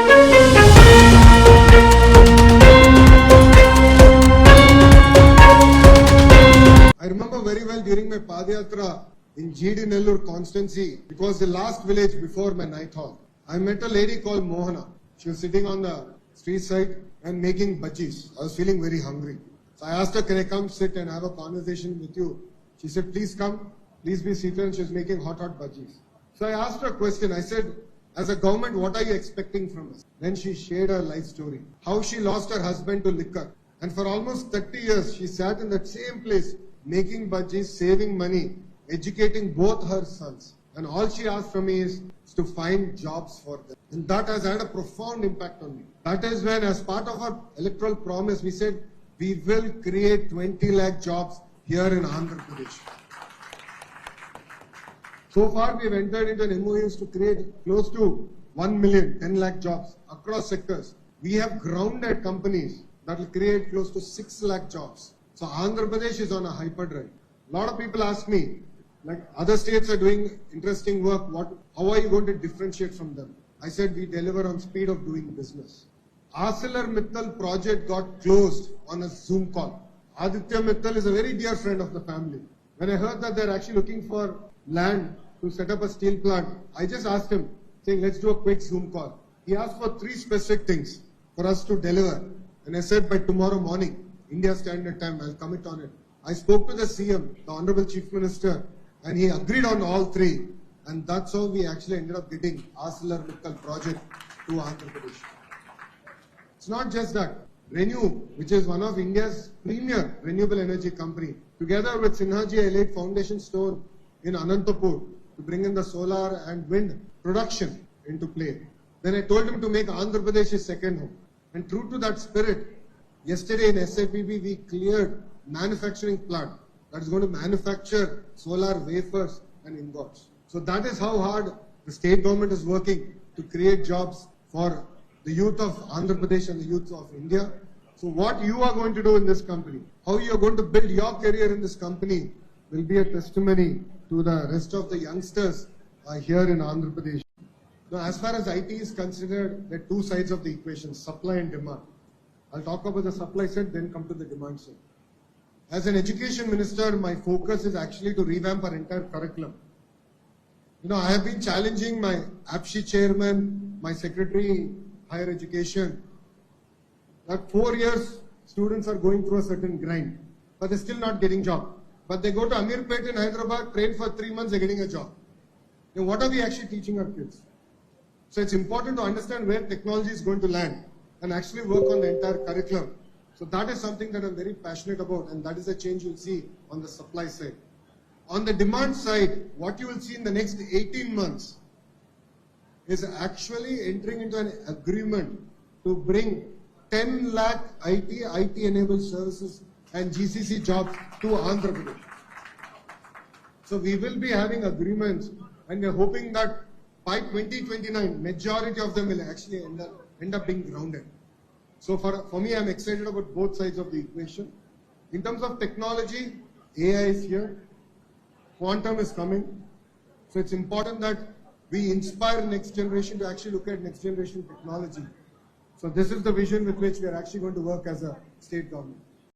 I remember very well during my Padayatra in GD Nellore constituency, it was the last village before my night hall. I met a lady called Mohana. She was sitting on the street side and making bhajis. I was feeling very hungry. So I asked her, can I come sit and have a conversation with you? She said, please come, please be seated. And she was making hot bhajis. So I asked her a question. I said, as a government, what are you expecting from us? Then she shared her life story. How she lost her husband to liquor. And for almost 30 years, she sat in that same place, making bhajis, saving money, educating both her sons. And all she asked from me is to find jobs for them. And that has had a profound impact on me. That is when, as part of our electoral promise, we said, we will create 20 lakh jobs here in Andhra Pradesh. So far, we have entered into an MOUs to create close to 1 million, 10 lakh jobs across sectors. We have grounded companies that will create close to 6 lakh jobs. So Andhra Pradesh is on a hyperdrive. A lot of people ask me, like other states are doing interesting work, how are you going to differentiate from them? I said we deliver on speed of doing business. ArcelorMittal project got closed on a Zoom call. Aditya Mittal is a very dear friend of the family. When I heard that they're actually looking for land to set up a steel plant, I just asked him, saying let's do a quick Zoom call. He asked for 3 specific things for us to deliver. And I said by tomorrow morning, India Standard Time, I'll commit on it. I spoke to the CM, the Honorable Chief Minister, and he agreed on all 3. And that's how we actually ended up getting ArcelorMittal project to Andhra Pradesh. It's not just that. Renew, which is one of India's premier renewable energy company, together with Sinhaji Elite Foundation Store in Anantapur to bring in the solar and wind production into play. Then I told him to make Andhra Pradesh his second home. And true to that spirit, yesterday in SAPB we cleared manufacturing plant that is going to manufacture solar wafers and ingots. So that is how hard the state government is working to create jobs for the youth of Andhra Pradesh and the youth of India. So what you are going to do in this company, how you are going to build your career in this company will be a testimony to the rest of the youngsters here in Andhra Pradesh. Now, as far as IT is considered, there are 2 sides of the equation, supply and demand. I'll talk about the supply side, then come to the demand side. As an education minister, my focus is actually to revamp our entire curriculum. I have been challenging my APSHI chairman, my secretary, higher education, that 4 years students are going through a certain grind, but they're still not getting job. But they go to Amirpet in Hyderabad, train for 3 months, they're getting a job. Now, what are we actually teaching our kids? So it's important to understand where technology is going to land and actually work on the entire curriculum. So that is something that I'm very passionate about, and that is a change you'll see on the supply side. On the demand side, what you will see in the next 18 months is actually entering into an agreement to bring 10 lakh IT-enabled services and GCC jobs to Andhra Pradesh. So we will be having agreements, and we're hoping that by 2029, majority of them will actually end up being grounded. So for me, I'm excited about both sides of the equation. In terms of technology, AI is here. Quantum is coming. So it's important that we inspire next generation to actually look at next generation technology. So this is the vision with which we are actually going to work as a state government.